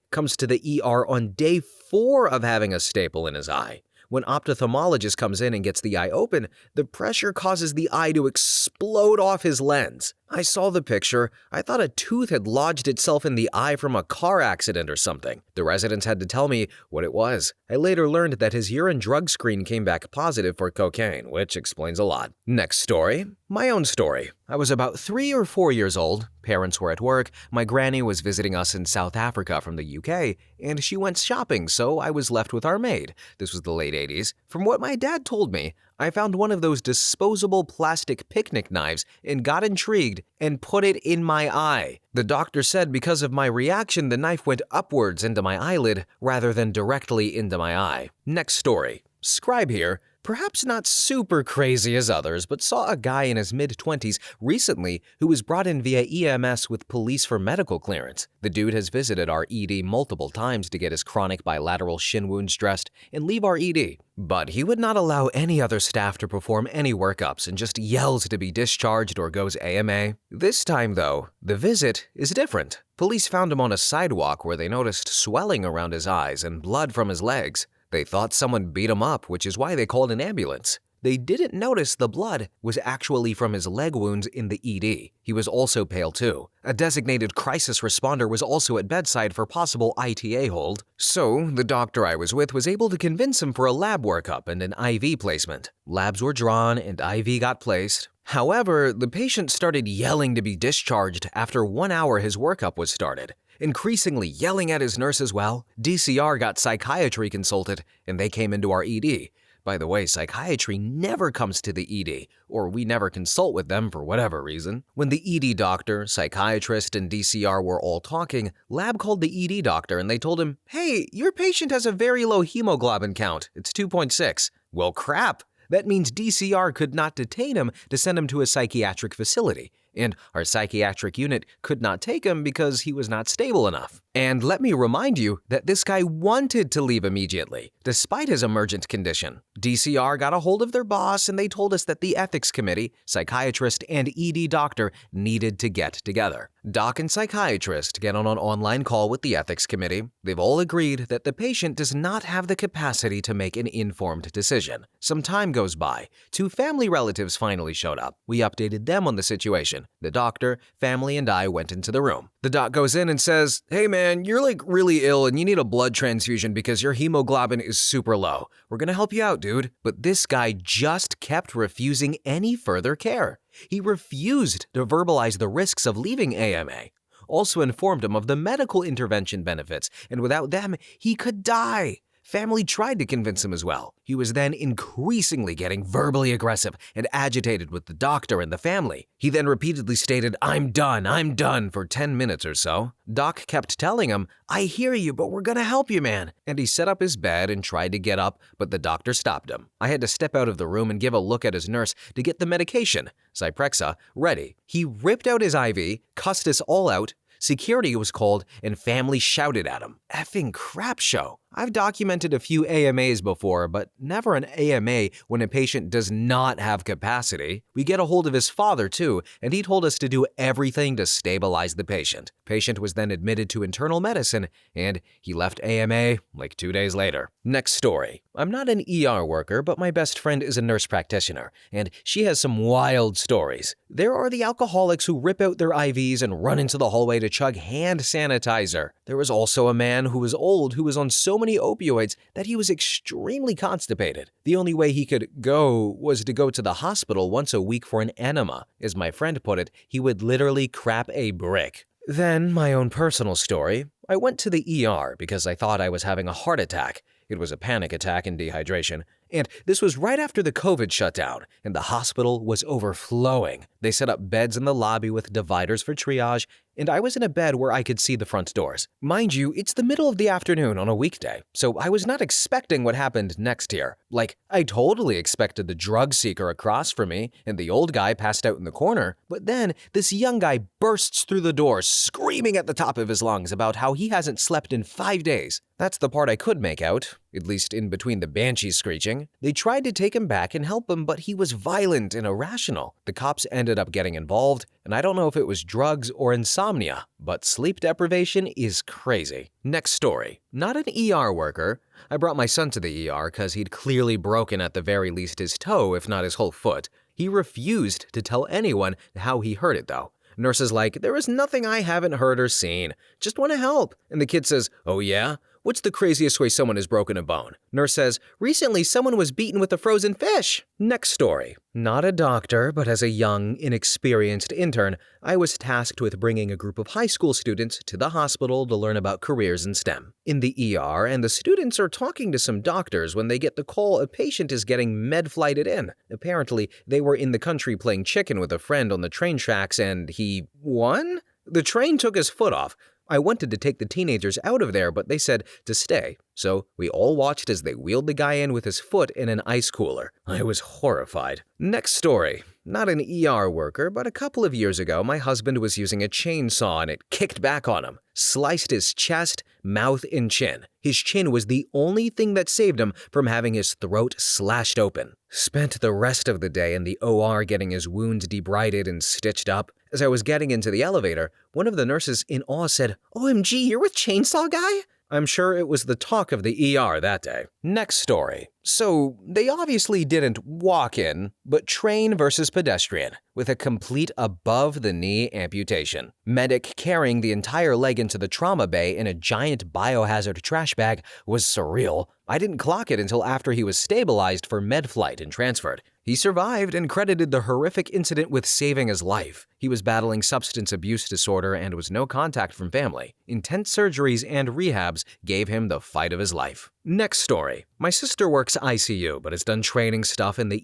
Comes to the ER on day 4 of having a staple in his eye. When ophthalmologist comes in and gets the eye open, the pressure causes the eye to explode off his lens. I saw the picture. I thought a tooth had lodged itself in the eye from a car accident or something. The residents had to tell me what it was. I later learned that his urine drug screen came back positive for cocaine, which explains a lot. Next story. My own story. I was about 3 or 4 years old. Parents were at work. My granny was visiting us in South Africa from the UK, and she went shopping, so I was left with our maid. This was the late 80s. From what my dad told me, I found one of those disposable plastic picnic knives and got intrigued and put it in my eye. The doctor said because of my reaction, the knife went upwards into my eyelid rather than directly into my eye. Next story. Scribe here. Perhaps not super crazy as others, but saw a guy in his mid-20s recently who was brought in via EMS with police for medical clearance. The dude has visited our ED multiple times to get his chronic bilateral shin wounds dressed and leave our ED. But he would not allow any other staff to perform any workups and just yells to be discharged or goes AMA. This time, though, the visit is different. Police found him on a sidewalk where they noticed swelling around his eyes and blood from his legs. They thought someone beat him up, which is why they called an ambulance. They didn't notice the blood was actually from his leg wounds in the ED. He was also pale too. A designated crisis responder was also at bedside for possible ITA hold. So, the doctor I was with was able to convince him for a lab workup and an IV placement. Labs were drawn and IV got placed. However, the patient started yelling to be discharged after 1 hour his workup was started. Increasingly yelling at his nurse as well, DCR got psychiatry consulted, and they came into our ED. By the way, psychiatry never comes to the ED, or we never consult with them for whatever reason. When the ED doctor, psychiatrist, and DCR were all talking, Lab called the ED doctor and they told him, "Hey, your patient has a very low hemoglobin count. It's 2.6. Well, crap. That means DCR could not detain him to send him to a psychiatric facility, and our psychiatric unit could not take him because he was not stable enough. And let me remind you that this guy wanted to leave immediately, despite his emergent condition. DCR got a hold of their boss and they told us that the ethics committee, psychiatrist, and ED doctor needed to get together. Doc and psychiatrist get on an online call with the ethics committee. They've all agreed that the patient does not have the capacity to make an informed decision. Some time goes by. 2 family relatives finally showed up. We updated them on the situation. The doctor, family, and I went into the room. The doc goes in and says, "Hey man, you're like really ill and you need a blood transfusion because your hemoglobin is super low. We're gonna help you out, dude." But this guy just kept refusing any further care. He refused to verbalize the risks of leaving AMA. Also informed him of the medical intervention benefits, and without them, he could die. Family tried to convince him as well. He was then increasingly getting verbally aggressive and agitated with the doctor and the family. He then repeatedly stated, I'm done, for 10 minutes or so. Doc kept telling him, "I hear you, but we're gonna help you, man." And he set up his bed and tried to get up, but the doctor stopped him. I had to step out of the room and give a look at his nurse to get the medication, Zyprexa, ready. He ripped out his IV, cussed us all out. Security was called, and family shouted at him. Effing crap show. I've documented a few AMAs before, but never an AMA when a patient does not have capacity. We get a hold of his father too, and he told us to do everything to stabilize the patient. Patient was then admitted to internal medicine, and he left AMA like 2 days later. Next story. I'm not an ER worker, but my best friend is a nurse practitioner, and she has some wild stories. There are the alcoholics who rip out their IVs and run into the hallway to chug hand sanitizer. There was also a man who was old who was on so many opioids that he was extremely constipated. The only way he could go was to go to the hospital once a week for an enema. As my friend put it, he would literally crap a brick. Then, my own personal story. I went to the ER because I thought I was having a heart attack. It was a panic attack and dehydration. And this was right after the COVID shutdown, and the hospital was overflowing. They set up beds in the lobby with dividers for triage, and I was in a bed where I could see the front doors. Mind you, it's the middle of the afternoon on a weekday, so I was not expecting what happened next here. Like, I totally expected the drug seeker across from me and the old guy passed out in the corner, but then this young guy bursts through the door screaming at the top of his lungs about how he hasn't slept in 5 days. That's the part I could make out, at least in between the banshees screeching. They tried to take him back and help him, but he was violent and irrational. The cops ended up getting involved, and I don't know if it was drugs or insomnia, but sleep deprivation is crazy. Next story. Not an ER worker. I brought my son to the ER because he'd clearly broken at the very least his toe, if not his whole foot. He refused to tell anyone how he hurt it though. Nurse is like, "There is nothing I haven't heard or seen. Just want to help." And the kid says, "Oh yeah? What's the craziest way someone has broken a bone?" Nurse says, "Recently someone was beaten with a frozen fish." Next story. Not a doctor, but as a young, inexperienced intern, I was tasked with bringing a group of high school students to the hospital to learn about careers in STEM. In the ER, and the students are talking to some doctors when they get the call a patient is getting med-flighted in. Apparently, they were in the country playing chicken with a friend on the train tracks and he won? The train took his foot off. I wanted to take the teenagers out of there, but they said to stay. So we all watched as they wheeled the guy in with his foot in an ice cooler. I was horrified. Next story. Not an ER worker, but a couple of years ago, my husband was using a chainsaw and it kicked back on him. Sliced his chest, mouth, and chin. His chin was the only thing that saved him from having his throat slashed open. Spent the rest of the day in the OR getting his wound debrided and stitched up. As I was getting into the elevator, one of the nurses in awe said, "OMG, you're with Chainsaw Guy?" I'm sure it was the talk of the ER that day. Next story. So they obviously didn't walk in, but train versus pedestrian, with a complete above-the-knee amputation. Medic carrying the entire leg into the trauma bay in a giant biohazard trash bag was surreal. I didn't clock it until after he was stabilized for med flight and transferred. He survived and credited the horrific incident with saving his life. He was battling substance abuse disorder and was no contact from family. Intense surgeries and rehabs gave him the fight of his life. Next story. My sister works ICU but has done training stuff in the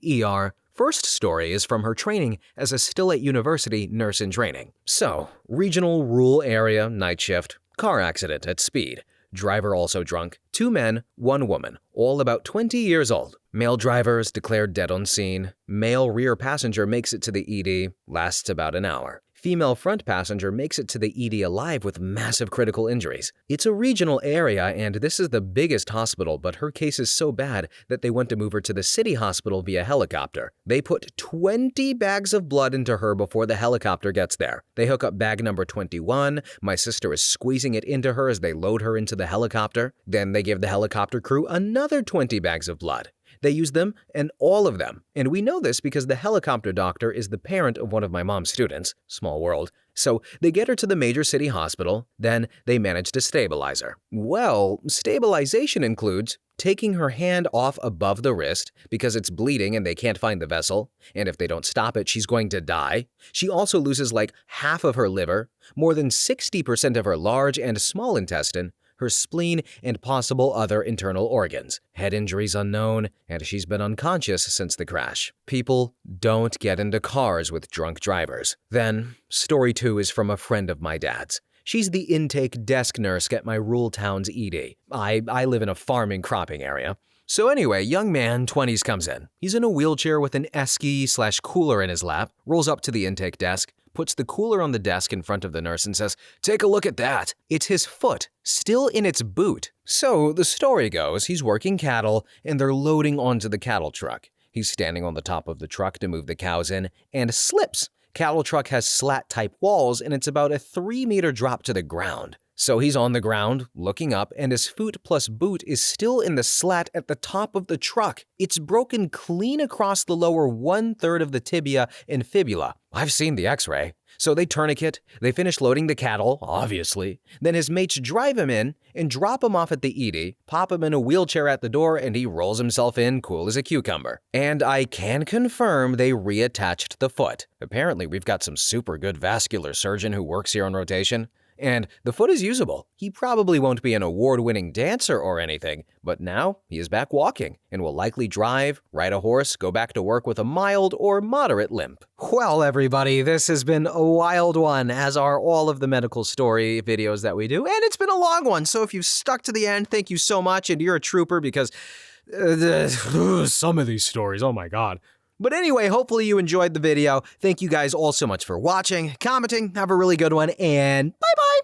ED, ER. First story is from her training as a still at university nurse in training. So, regional rural area, night shift, car accident at speed. Driver also drunk. 2 men, 1 woman, all about 20 years old. Male driver is declared dead on scene. Male rear passenger makes it to the ED, lasts about an hour. Female front passenger makes it to the ED alive with massive critical injuries. It's a regional area and this is the biggest hospital, but her case is so bad that they went to move her to the city hospital via helicopter. They put 20 bags of blood into her before the helicopter gets there. They hook up bag number 21. My sister is squeezing it into her as they load her into the helicopter. Then they give the helicopter crew another 20 bags of blood. They use them and all of them. And we know this because the helicopter doctor is the parent of one of my mom's students. Small world. So they get her to the major city hospital, then they manage to stabilize her. Well, stabilization includes taking her hand off above the wrist because it's bleeding and they can't find the vessel, and if they don't stop it, she's going to die. She also loses like half of her liver, more than 60% of her large and small intestine, her spleen, and possible other internal organs. Head injuries unknown, and she's been unconscious since the crash. People don't get into cars with drunk drivers. Then, story 2 is from a friend of my dad's. She's the intake desk nurse at my rural town's ED. I live in a farming cropping area. So anyway, young man, 20s comes in. He's in a wheelchair with an esky/cooler in his lap, rolls up to the intake desk, puts the cooler on the desk in front of the nurse and says, "Take a look at that." It's his foot, still in its boot. So the story goes, he's working cattle and they're loading onto the cattle truck. He's standing on the top of the truck to move the cows in and slips. Cattle truck has slat-type walls and it's about a 3-meter drop to the ground. So he's on the ground, looking up, and his foot plus boot is still in the slat at the top of the truck. It's broken clean across the lower 1/3 of the tibia and fibula. I've seen the x-ray. So they tourniquet, they finish loading the cattle, obviously. Then his mates drive him in and drop him off at the ED, pop him in a wheelchair at the door, and he rolls himself in cool as a cucumber. And I can confirm they reattached the foot. Apparently we've got some super good vascular surgeon who works here on rotation. And the foot is usable. He probably won't be an award-winning dancer or anything, but now he is back walking and will likely drive, ride a horse, go back to work with a mild or moderate limp. Well, everybody, this has been a wild one, as are all of the medical story videos that we do, and it's been a long one, so if you've stuck to the end, thank you so much, and you're a trooper because some of these stories, oh my god. But anyway, hopefully you enjoyed the video. Thank you guys all so much for watching, commenting, have a really good one, and bye-bye!